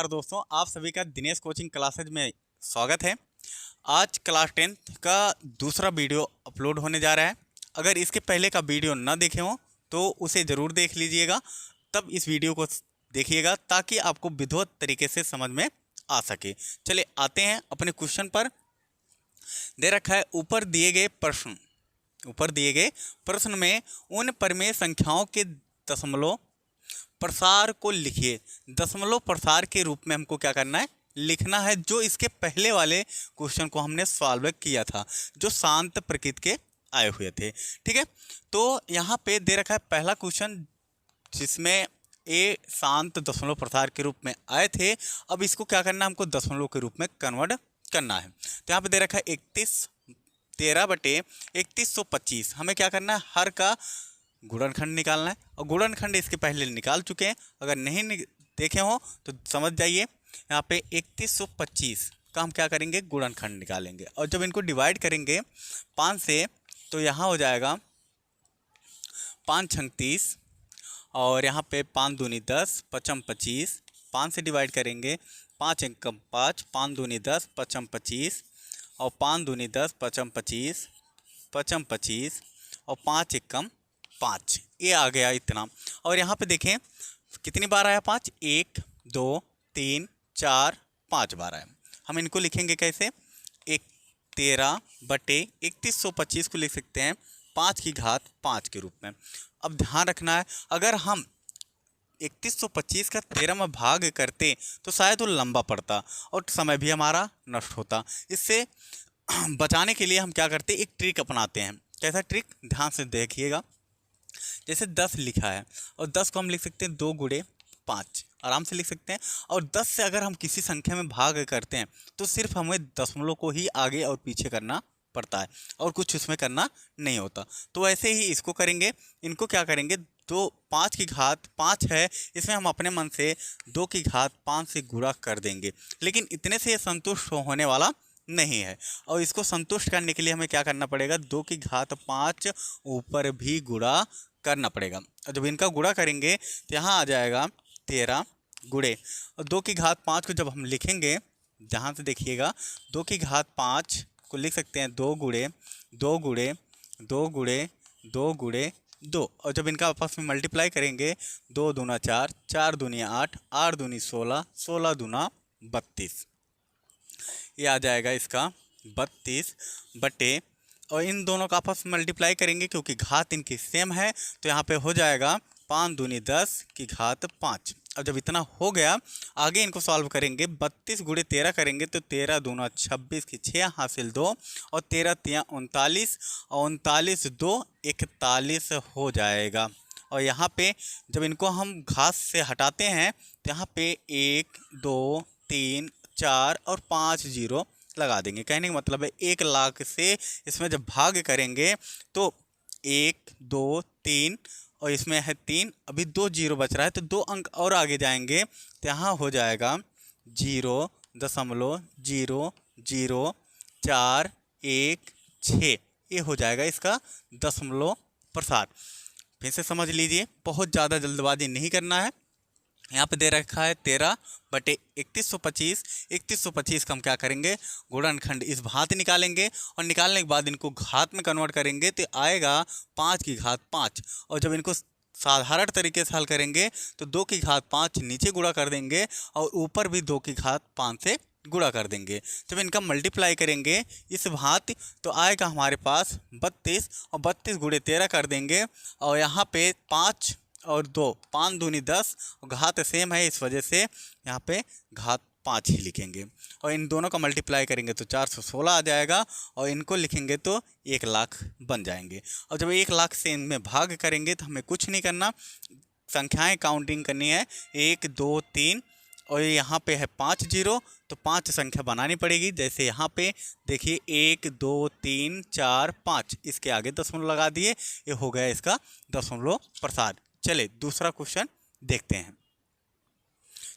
नमस्कार दोस्तों, आप सभी का दिनेश कोचिंग क्लासेज में स्वागत है। आज क्लास 10th का दूसरा वीडियो अपलोड होने जा रहा है। अगर इसके पहले का वीडियो ना देखे हो तो उसे ज़रूर देख लीजिएगा, तब इस वीडियो को देखिएगा ताकि आपको विधिवत तरीके से समझ में आ सके। चलिए आते हैं अपने क्वेश्चन पर। दे रखा है ऊपर दिए गए प्रश्न में उन परिमेय संख्याओं के दशमलव प्रसार को लिखिए। दशमलव प्रसार के रूप में हमको क्या करना है, लिखना है, जो इसके पहले वाले क्वेश्चन को हमने सॉल्व किया था, जो शांत प्रकृति के आए हुए थे। ठीक है, तो यहाँ पे दे रखा है पहला क्वेश्चन जिसमें ए शांत दशमलव प्रसार के रूप में आए थे। अब इसको क्या करना है, हमको दशमलव के रूप में कन्वर्ट करना है। तो यहाँ पे दे रखा है 13/3125। हमें क्या करना है, हर का गुणनखंड निकालना है, और गुणनखंड इसके पहले निकाल चुके हैं। अगर नहीं देखे हो तो समझ जाइए। यहाँ पे 3125 का हम क्या करेंगे, गुणनखंड निकालेंगे, और जब इनको डिवाइड करेंगे 5 से तो यहाँ हो जाएगा 5 छंग 30, और यहाँ पे 5 दूनी 10, 5 25। 5 से डिवाइड करेंगे 5 एकम 5, 5 दूनी 10, 5 25, और 5 दूनी 10, 5 25, 5 25, और 5 एकम 5। ये आ गया इतना। और यहाँ पे देखें कितनी बार आया 5, 1 2 3 4 5 बार आया। हम इनको लिखेंगे कैसे, 13/3125 को लिख सकते हैं 5 की घात 5 के रूप में। अब ध्यान रखना है, अगर हम 3125 का 13 में भाग करते तो शायद वो लंबा पड़ता और समय भी हमारा नष्ट होता। इससे बचाने के लिए हम क्या करते, एक ट्रिक अपनाते हैं। कैसा ट्रिक, ध्यान से देखिएगा। जैसे 10 लिखा है, और 10 को हम लिख सकते हैं 2 गुणे 5, आराम से लिख सकते हैं। और 10 से अगर हम किसी संख्या में भाग करते हैं तो सिर्फ हमें दशमलव को ही आगे और पीछे करना पड़ता है, और कुछ उसमें करना नहीं होता। तो ऐसे ही इसको करेंगे। इनको क्या करेंगे, 5 की घात 5 है, इसमें हम अपने मन से 2 की घात 5 से गुणा कर देंगे। लेकिन इतने से ये संतुष्ट होने वाला नहीं है, और इसको संतुष्ट करने के लिए हमें क्या करना पड़ेगा, 2 की घात 5 ऊपर भी गुणा करना पड़ेगा। और जब इनका गुणा करेंगे तो यहाँ आ जाएगा 13 गुणे, और 2 की घात 5 को जब हम लिखेंगे, ध्यान से देखिएगा, 2 की घात 5 को लिख सकते हैं 2 गुणे 2 गुणे 2 गुणे 2 गुणे 2। और जब इनका आपस में मल्टीप्लाई करेंगे, 2 दूना 4, 4 दूनी 8, 8 दूनी 16, 16 दूना 32। ये आ जाएगा इसका 32 बटे, और इन दोनों का आपस में मल्टीप्लाई करेंगे क्योंकि घात इनकी सेम है, तो यहाँ पे हो जाएगा 5 दूनी 10 की घात 5। अब जब इतना हो गया, आगे इनको सॉल्व करेंगे। 32 गुणे 13 करेंगे तो 13 दूना 26 की 6 हासिल 2, और 13 तिया 39, और 39 2 41 हो जाएगा। और यहाँ पे जब इनको हम घात से हटाते हैं तो यहाँ पे 1 2 3 4 और 5 जीरो लगा देंगे। कहने का मतलब है 1 लाख से इसमें जब भाग करेंगे तो 1 2 3, और इसमें है 3, अभी 2 जीरो बच रहा है, तो 2 अंक और आगे जाएंगे तो यहाँ हो जाएगा 0.000416। ये हो जाएगा इसका दशमलव प्रसार। फिर से समझ लीजिए, बहुत ज़्यादा जल्दबाजी नहीं करना है। यहाँ पे दे रखा है 13/3125। 3125 का हम क्या करेंगे, गुणनखंड इस भांति निकालेंगे, और निकालने के बाद इनको घात में कन्वर्ट करेंगे तो आएगा 5 की घात 5। और जब इनको साधारण तरीके से हल करेंगे तो 2 की घात 5 नीचे गुणा कर देंगे, और ऊपर भी 2 की घात 5 से गुणा कर देंगे। जब इनका मल्टीप्लाई करेंगे इस भांति तो आएगा हमारे पास 32, और 32 गुणे 13 कर देंगे, और यहाँ पे 5 और 2, 5 दूनी 10, घात सेम है, इस वजह से यहाँ पे घात 5 ही लिखेंगे। और इन दोनों का मल्टीप्लाई करेंगे तो 416 आ जाएगा, और इनको लिखेंगे तो 1 लाख बन जाएंगे। और जब 1 लाख से इनमें भाग करेंगे तो हमें कुछ नहीं करना, संख्याएं काउंटिंग करनी है 1 2 3, और यहाँ पे है 5 जीरो, तो 5 संख्या बनानी पड़ेगी। जैसे यहाँ पे देखिए 1 2 3 4 5, इसके आगे दशमलव लगा दिए, ये हो गया इसका दशमलव प्रसार। चलिए दूसरा क्वेश्चन देखते हैं।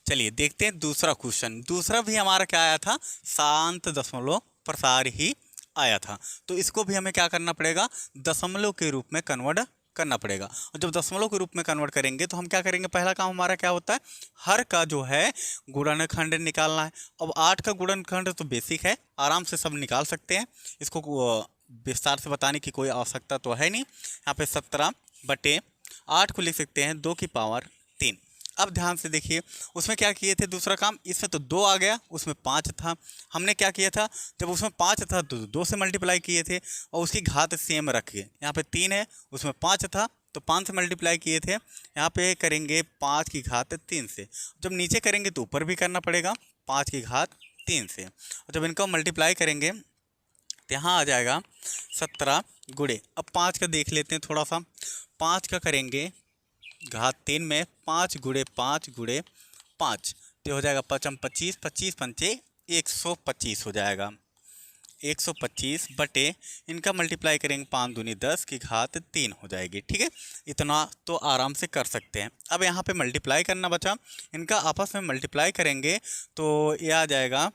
चलिए देखते हैं दूसरा क्वेश्चन। दूसरा भी हमारा क्या आया था, शांत दशमलव प्रसार ही आया था। तो इसको भी हमें क्या करना पड़ेगा, दशमलव के रूप में कन्वर्ट करना पड़ेगा। और जब दशमलव के रूप में कन्वर्ट करेंगे तो हम क्या करेंगे, पहला काम हमारा क्या होता है, हर का जो है गुणनखंड निकालना है। अब 8 का गुणनखंड तो बेसिक है, आराम से सब निकाल सकते हैं, इसको विस्तार से बताने की कोई आवश्यकता तो है नहीं। यहाँ पे 17/8 को लिख सकते हैं 2 की पावर 3। अब ध्यान से देखिए, उसमें क्या किए थे, दूसरा काम, इसमें तो 2 आ गया, उसमें 5 था। हमने क्या किया था, जब उसमें 5 था तो 2 से मल्टीप्लाई किए थे और उसकी घात सेम रखे। यहाँ पे 3 है, उसमें 5 था तो 5 से मल्टीप्लाई किए थे। यहाँ पे करेंगे 5 की घात 3 से। जब नीचे करेंगे तो ऊपर भी करना पड़ेगा 5 की घात 3 से। और जब इनको मल्टीप्लाई करेंगे तो यहाँ आ जाएगा 17 गुणे। अब 5 का देख लेते हैं थोड़ा सा, 5 का करेंगे घात 3 में 5 गुणे 5 गुणे 5 तो हो जाएगा 5 25, 25 पंचे 125 हो जाएगा। 125 बटे इनका मल्टीप्लाई करेंगे 5 दूनी 10 की घात 3 हो जाएगी। ठीक है, इतना तो आराम से कर सकते हैं। अब यहाँ पे मल्टीप्लाई करना बचा, इनका आपस में मल्टीप्लाई करेंगे तो ये आ जाएगा,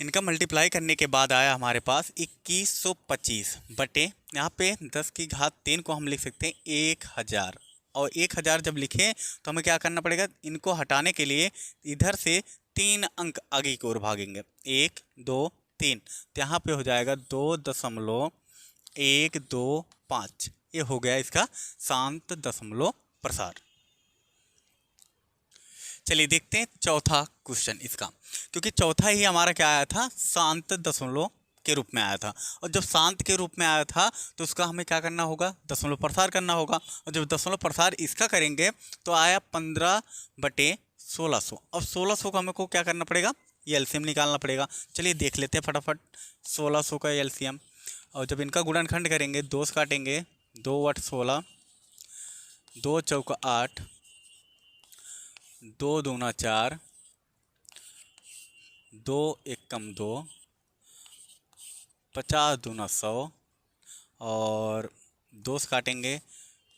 इनका मल्टीप्लाई करने के बाद आया हमारे पास 2125 बटे यहाँ पे 10 की घात 3 को हम लिख सकते हैं 1000। और 1000 जब लिखें तो हमें क्या करना पड़ेगा, इनको हटाने के लिए इधर से 3 अंक आगे की ओर भागेंगे, 1 2 3 तो यहाँ पे हो जाएगा 2.125। ये हो गया इसका शांत दशमलव प्रसार। चलिए देखते हैं चौथा क्वेश्चन इसका, क्योंकि चौथा ही हमारा क्या आया था, शांत दशमलव के रूप में आया था। और जब शांत के रूप में आया था तो उसका हमें क्या करना होगा, दशमलव प्रसार करना होगा। और जब दशमलव प्रसार इसका करेंगे तो आया 15/1600। अब 1600 का हमें को क्या करना पड़ेगा, ये एलसीएम निकालना पड़ेगा। चलिए देख लेते हैं फटाफट 1600 का एलसीएम। और जब इनका गुणनखंड करेंगे 2 से काटेंगे, 2 × 8 16, 2 × 4 8, 2 दूना 4, 2 × 2, 50 दूना 100 और 2 से काटेंगे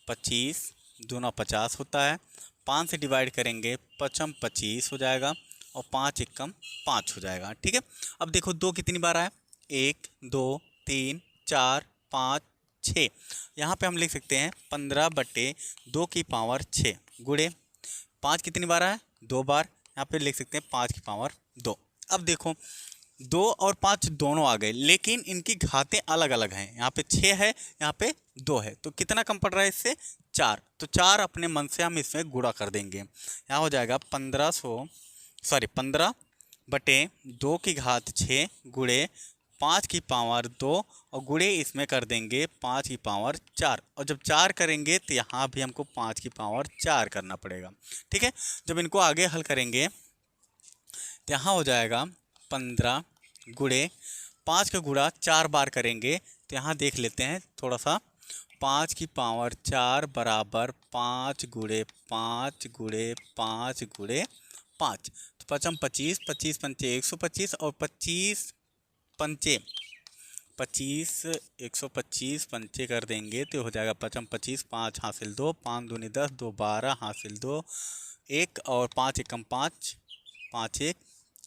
25 दूना 50 होता है। 5 से डिवाइड करेंगे 5 25 हो जाएगा और 5 × 5 हो जाएगा। ठीक है, अब देखो 2 कितनी बार आया, 1 2 3 4 5 6। यहाँ पे हम लिख सकते हैं 15/2 की पावर 6 गुणे 5 कितनी बार आया, 2 बार, यहाँ पे लिख सकते हैं 5 की पावर 2। अब देखो 2 और 5 दोनों आ गए, लेकिन इनकी घातें अलग अलग हैं। यहाँ पे 6 है, यहाँ पे 2 है, तो कितना कम पड़ रहा है इससे, 4। तो 4 अपने मन से हम इसमें गुणा कर देंगे। यहाँ हो जाएगा 15/2 की घात 6 गुणे 5 की पावर 2 और गुणे इसमें कर देंगे 5 की पावर 4। और जब 4 करेंगे तो यहाँ भी हमको 5 की पावर 4 करना पड़ेगा। ठीक है, जब इनको आगे हल करेंगे तो यहाँ हो जाएगा 15 गुणे 5 का गुणा 4 बार करेंगे तो यहाँ देख लेते हैं थोड़ा सा, 5 की पावर 4 बराबर 5 गुणे 5 गुणे 5 गुणे 5। तो 5 25, 25 पंचे 125 और 25 पंचे 125 पंचे कर देंगे तो हो जाएगा 5 25, 5 हासिल 2, 5 दूनी 10, 2 12 हासिल 2 1 और 5 × 5, 5 1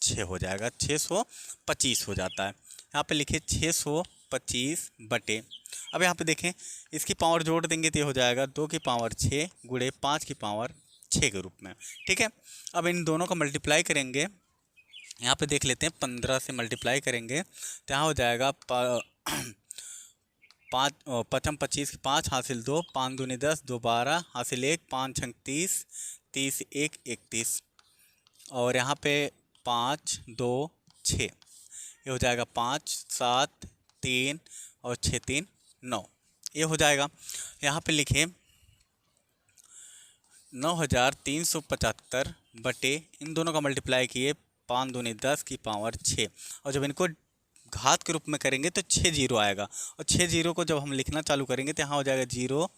6 हो जाएगा, 625 हो जाता है। यहाँ पे लिखे 625 बटे, अब यहाँ पे देखें इसकी पावर जोड़ देंगे तो हो जाएगा 2 की पावर 6 गुणे 5 की पावर 6 के रूप में। ठीक है, अब इन दोनों का मल्टीप्लाई करेंगे, यहाँ पे देख लेते हैं 15 से मल्टीप्लाई करेंगे तो यहाँ हो जाएगा 5 25 5 हासिल 2, 5 दूनी 10, 2 12 हासिल 1, 5 × 30, 30 1 31 और यहाँ पे 5 2 6, ये हो जाएगा 5 7 3 और 6 3 9, ये हो जाएगा। यहाँ पे लिखे 9375 बटे इन दोनों का मल्टीप्लाई किए 5 दूनी 10 की पावर 6 और जब इनको घात के रूप में करेंगे तो 6 जीरो आएगा और 6 जीरो को जब हम लिखना चालू करेंगे तो यहाँ हो जाएगा 0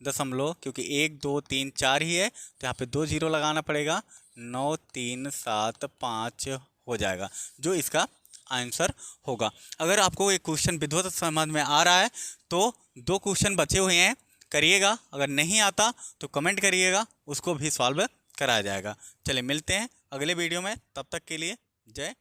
दशमलव, क्योंकि 1 2 3 4 ही है तो यहाँ पे 2 जीरो लगाना पड़ेगा, 9 3 7 5 हो जाएगा जो इसका आंसर होगा। अगर आपको एक क्वेश्चन विधिवत समझ में आ रहा है तो 2 क्वेश्चन बचे हुए हैं, करिएगा। अगर नहीं आता तो कमेंट करिएगा, उसको भी सॉल्व कराया जाएगा। चलिए मिलते हैं अगले वीडियो में, तब तक के लिए जय